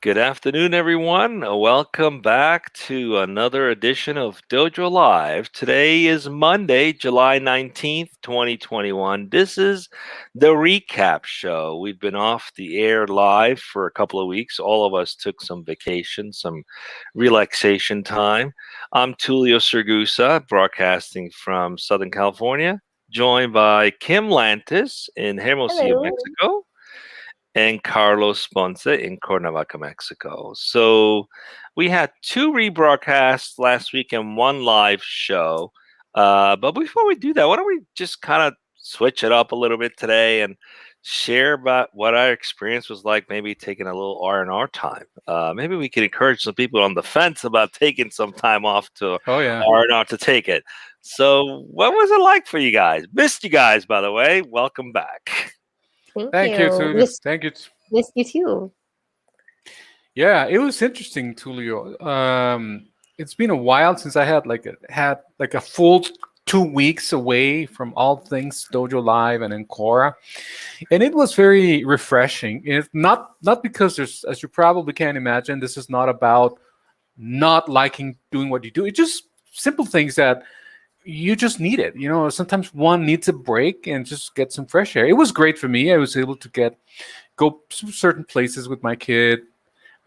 Good afternoon, everyone. Welcome back to another edition of Dojo Live. Today is Monday, July 19th, 2021. This is the recap show. We've been off the air live for a couple of weeks. All of us took some vacation, some relaxation time. I'm Tulio Sergusa, broadcasting from Southern California, joined by Kim Lantis in Hermosillo, Hello. Mexico, and Carlos Ponce in Cuernavaca, Mexico. So we had two rebroadcasts last week and one live show. But before we do that, why don't we just kind of switch it up a little bit today and share about what our experience was like, maybe taking a little R&R time. Maybe we could encourage some people on the fence about taking some time off to Oh yeah. R&R to take it. So what was it like for you guys? Missed you guys, by the way. Welcome back. Thank you, Tulio. Thank you. Miss you too. Yeah, it was interesting, Tulio. It's been a while since I had a full 2 weeks away from all things Dojo Live and Encore, and it was very refreshing. It's not because there's, as you probably can imagine, this is not about not liking doing what you do. It's just simple things that you just need it. You know, sometimes one needs a break and just get some fresh air. It was great for me. I was able to go to certain places with my kid,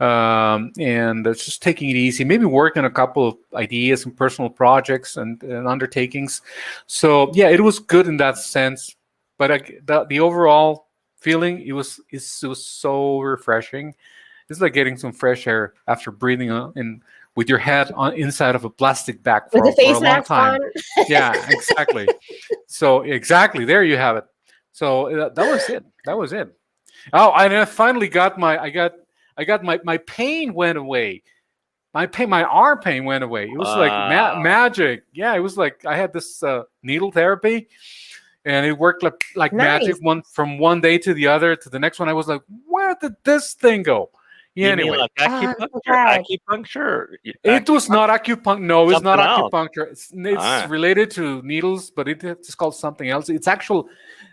and just taking it easy, maybe work on a couple of ideas and personal projects and undertakings. So yeah, it was good in that sense. But the overall feeling, it was so refreshing. It's like getting some fresh air after breathing in with your head on inside of a plastic bag for a long time. Yeah, exactly. So exactly, there you have it. So that was it. That was it. Oh, and I finally got my pain went away. My arm pain went away. It was like magic. Yeah, it was like I had this needle therapy, and it worked like Nice. magic. From one day to the other to the next one, I was like, where did this thing go? Yeah, You mean anyway, like acupuncture? God. Acupuncture? it was not acupuncture. No, it's not Something else. acupuncture. It's Alright. related to needles, but it's called something else. It's actual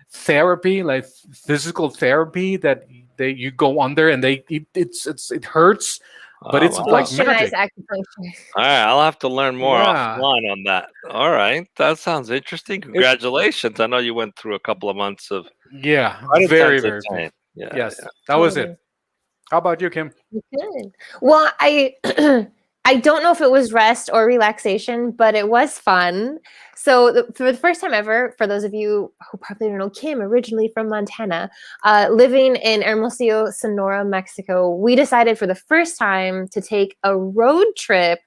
therapy, like physical therapy that you go under, and it hurts, but it's wow. like Westernized magic. acupuncture. All right, I'll have to learn more Yeah. offline on that. All right, that sounds interesting. Congratulations. I know you went through a couple of months of Yeah, quite very, intensive very time. Yeah, yes, yeah. that was it. How about you, Kim? Good. Well, I I don't know if it was rest or relaxation, but it was fun. So for the first time ever, for those of you who probably don't know, Kim, originally from Montana, living in Hermosillo, Sonora, Mexico, we decided for the first time to take a road trip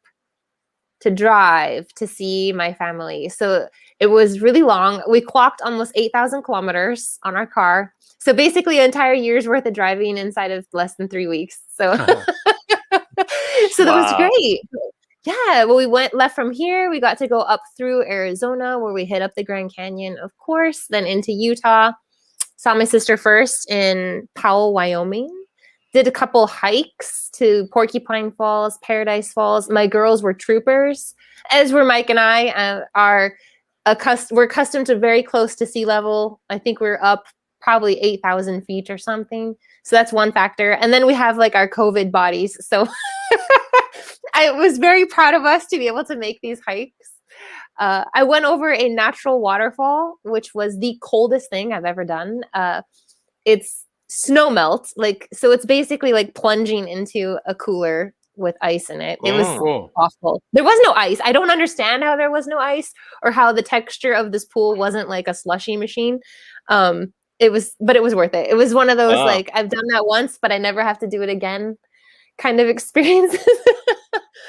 to drive to see my family. So it was really long. We clocked almost 8,000 kilometers on our car. So basically an entire year's worth of driving inside of less than 3 weeks. So so that was Wow. great. Yeah, well, we left from here. We got to go up through Arizona, where we hit up the Grand Canyon, of course, then into Utah. Saw my sister first in Powell, Wyoming. Did a couple hikes to Porcupine Falls, Paradise Falls. My girls were troopers, as were Mike and I. We're accustomed to very close to sea level. I think we're up probably 8,000 feet or something. So that's one factor. And then we have like our COVID bodies. So I was very proud of us to be able to make these hikes. I went over a natural waterfall, which was the coldest thing I've ever done. It's snow melt, so it's basically like plunging into a cooler with ice in it. It was Cool. awful. There was no ice. I don't understand how there was no ice, or how the texture of this pool wasn't like a slushy machine. But it was worth it. It was one of those like, I've done that once, but I never have to do it again kind of experiences.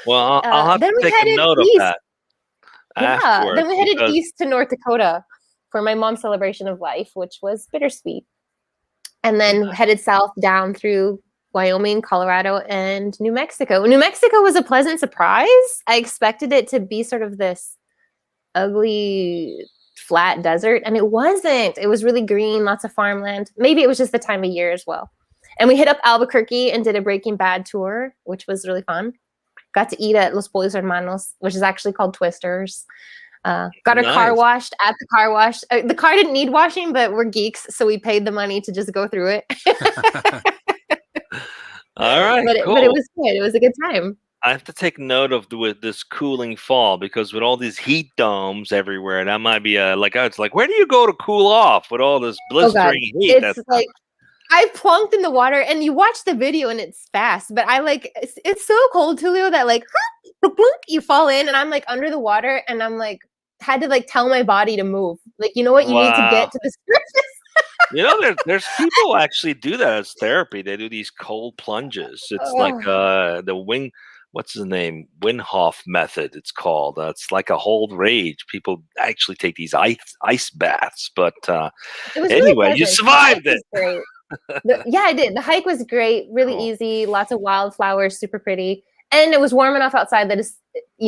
Well, I'll have then to we take a headed note east. of that afterwards. Then we headed because- east to North Dakota for my mom's celebration of life, which was bittersweet. And then headed south down through Wyoming, Colorado, and New Mexico. New Mexico was a pleasant surprise. I expected it to be sort of this ugly, flat desert, and it wasn't. It was really green, lots of farmland. Maybe it was just the time of year as well. And we hit up Albuquerque and did a Breaking Bad tour, which was really fun. Got to eat at Los Pollos Hermanos, which is actually called Twisters. Got our car washed at the car wash. The car didn't need washing, but we're geeks, so we paid the money to just go through it. All right, But it cool. was good. It was a good time. I have to take note of with this cooling fall because with all these heat domes everywhere, that might be it's like where do you go to cool off with all this Oh God, blistering heat? it's That's like I plunked in the water, and you watch the video, and it's fast. But I like it's so cold, Tulio, that like you fall in, and I'm like under the water, and I'm like had to like tell my body to move. Like you know what, you need to wow. get to the surface. There's people actually do that as therapy. They do these cold plunges. It's like Oh, the wing. What's his name? Winhoff method. It's called. It's like a hold rage. People actually take these ice baths. But it was really anyway, you pleasant. The hike survived it. was great. Yeah, I did. The hike was great, really Cool. easy, lots of wildflowers, super pretty. And it was warm enough outside that it's,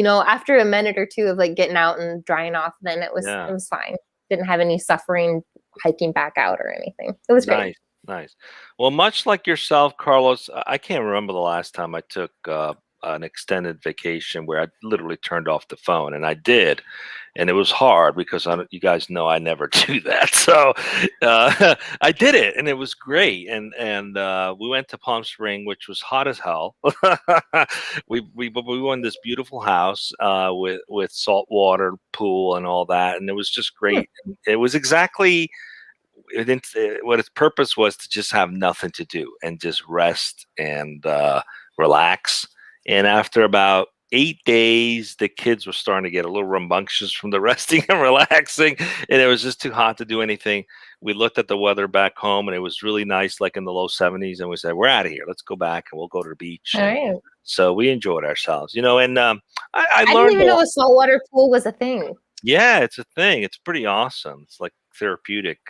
after a minute or two of like getting out and drying off, then Yeah. it was fine. Didn't have any suffering hiking back out or anything. It was great. Nice, nice. Well, much like yourself, Carlos, I can't remember the last time I took an extended vacation where I literally turned off the phone, and I did, and it was hard because you guys know I never do that. So I did it, and it was great. And we went to Palm Spring, which was hot as hell. We were in this beautiful house with saltwater pool and all that, and it was just Hmm. great. It was exactly what its purpose was to just have nothing to do and just rest and relax. And after about 8 days, the kids were starting to get a little rambunctious from the resting and relaxing, and it was just too hot to do anything. We looked at the weather back home, and it was really nice, like in the low 70s. And we said, "We're out of here. Let's go back, and we'll go to the beach." All And right. so we enjoyed ourselves, And I I didn't learned a even know lot. a saltwater pool was a thing. Yeah, it's a thing. It's pretty awesome. It's like therapeutic.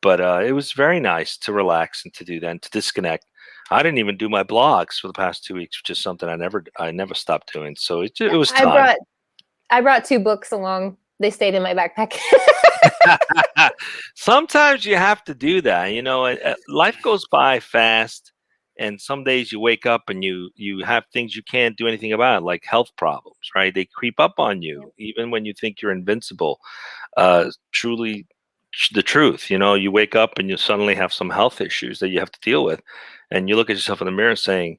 But it was very nice to relax and to do that and to disconnect. I didn't even do my blogs for the past 2 weeks, which is something I never stopped doing. So it was I time. brought I brought 2 books along. They stayed in my backpack. Sometimes you have to do that. Life goes by fast, and some days you wake up and you have things you can't do anything about, like health problems, right? They creep up on you, even when you think you're invincible. Truly, the truth. You wake up and you suddenly have some health issues that you have to deal with, and you look at yourself in the mirror saying,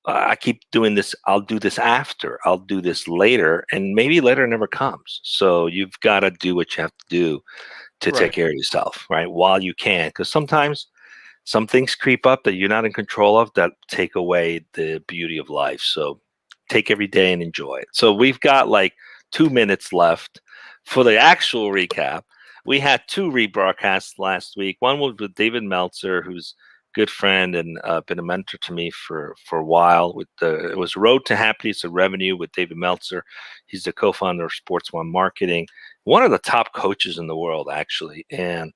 I keep doing this. I'll do this after. I'll do this later. And maybe later never comes. So you've got to do what you have to do to take Right. care of yourself, right? While you can. Because sometimes some things creep up that you're not in control of that take away the beauty of life. So take every day and enjoy it. So we've got like 2 minutes left for the actual recap. We had 2 rebroadcasts last week. One was with David Meltzer, who's a good friend and been a mentor to me for a while. It was Road to Happiness and Revenue with David Meltzer. He's the co-founder of Sports One Marketing, one of the top coaches in the world, actually. And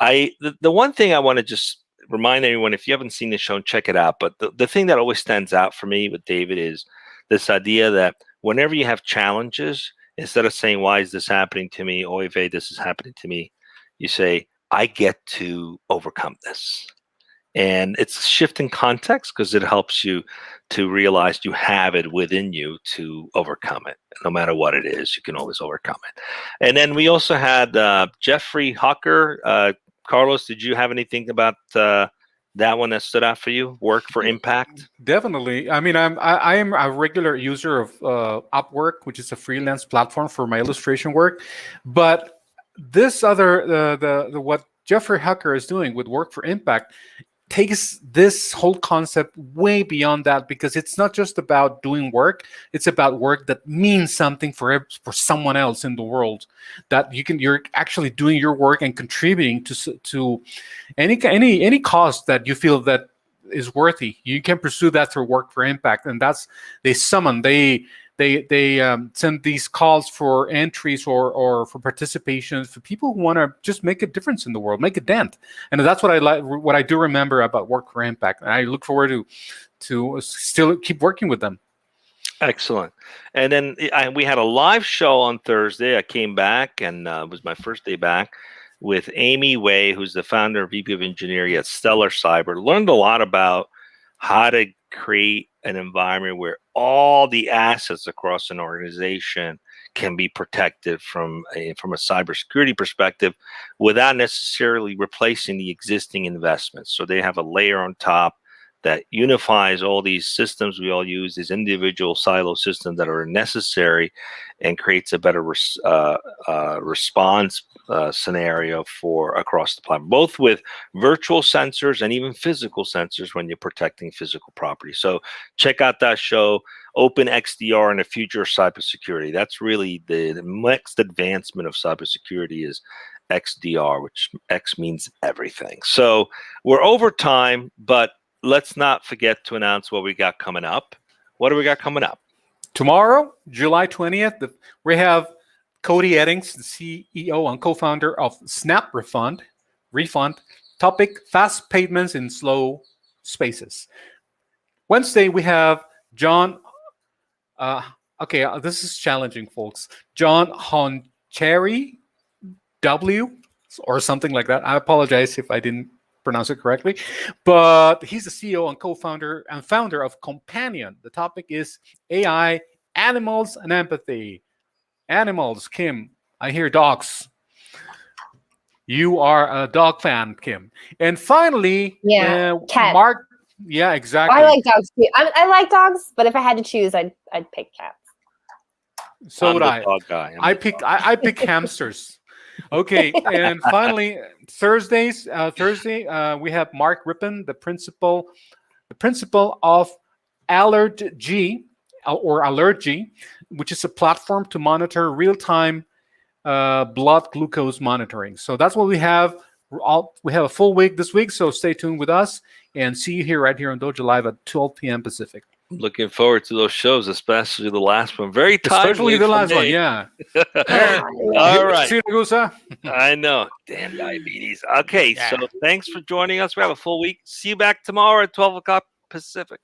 the one thing I want to just remind everyone, if you haven't seen the show, check it out. But the thing that always stands out for me with David is this idea that whenever you have challenges, instead of saying, why is this happening to me? Oy vey, this is happening to me. You say, I get to overcome this. And it's a shift in context because it helps you to realize you have it within you to overcome it. No matter what it is, you can always overcome it. And then we also had Jeffrey Hucker. Carlos, did you have anything about that one that stood out for you? Work for impact? Definitely. I mean, I am a regular user of Upwork, which is a freelance platform for my illustration work. But this other the what Jeffrey Hucker is doing with Work for Impact takes this whole concept way beyond that, because it's not just about doing work, it's about work that means something for someone else in the world, that you're actually doing your work and contributing to any cause that you feel that is worthy. You can pursue that through Work for Impact, and that's they send these calls for entries or for participation for people who want to just make a difference in the world, make a dent. And that's what I like. What I do remember about Work for Impact, and I look forward to still keep working with them. Excellent. And then we had a live show on Thursday. I came back, and it was my first day back with Amy Way, who's the founder and VP of Engineering at Stellar Cyber. Learned a lot about how to create an environment where all the assets across an organization can be protected from a cybersecurity perspective without necessarily replacing the existing investments. So they have a layer on top that unifies all these systems we all use, these individual silo systems that are necessary, and creates a better response scenario for across the platform, both with virtual sensors and even physical sensors when you're protecting physical property. So check out that show, Open XDR and the Future of Cybersecurity. That's really the next advancement of cybersecurity is XDR, which X means everything. So we're over time, but let's not forget to announce what we got coming up. What do we got coming up? Tomorrow, July 20th, we have Cody Eddings, the CEO and co-founder of Snap Refund. Topic, fast payments in slow spaces. Wednesday, we have John, this is challenging, folks. John Honcheri W, or something like that. I apologize if I didn't pronounce it correctly, but he's the CEO and co-founder and founder of Companion. The topic is AI, animals, and empathy. Animals, Kim. I hear dogs. You are a dog fan, Kim. And finally, cat. Mark. Yeah, exactly. I like dogs too. I like dogs, but if I had to choose, I'd pick cats. So would I. Dog guy. I pick hamsters. Okay, and finally, Thursday, we have Mark Rippon, the principal of Allergy, which is a platform to monitor real-time blood glucose monitoring. So that's what we have. We have a full week this week, so stay tuned with us and see you here right here on Dojo Live at 12 p.m. Pacific. Looking forward to those shows, especially the last one. Very timely. Especially the last one, yeah. All right. See you, Gusa. I know. Damn diabetes. Okay, so thanks for joining us. We have a full week. See you back tomorrow at 12 o'clock Pacific.